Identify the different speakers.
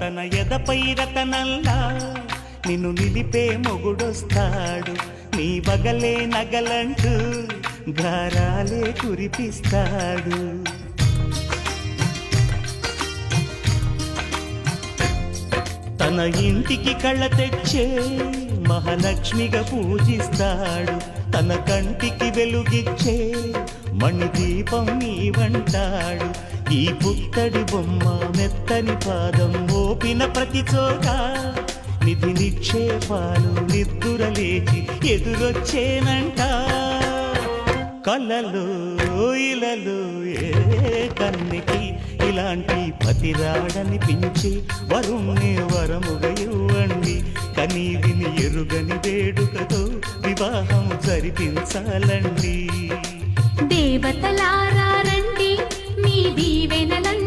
Speaker 1: తన ఎదపై రతనల్లా నిన్ను నిలిపే మొగుడొస్తాడు. నీ బగలే నగలంటూ గారాలే కురిపిస్తాడు. తన ఇంటికి కళ్ళ తెచ్చే మహాలక్ష్మిగా పూజిస్తాడు. తన కంటికి వెలుగిచ్చే మణిదీపం నీవంటాడు. ఈ పుత్తడి బొమ్మ మెత్తని పాదం మోపిన ప్రతి చోట నిధి నిక్షేపాలు నిద్దురలేచి ఎదురొచ్చేనంట. కలలో ఇలలో ఏ కన్నికి ఇలాంటి పతిరాడనిపించి వరుణ్ణి వరముగా ఇవ్వండి. కనీ విని ఎరుగని వేడుకతో వివాహం జరిపించాలండి.
Speaker 2: దేవతలారా రండి, మీ దీవెనలండి.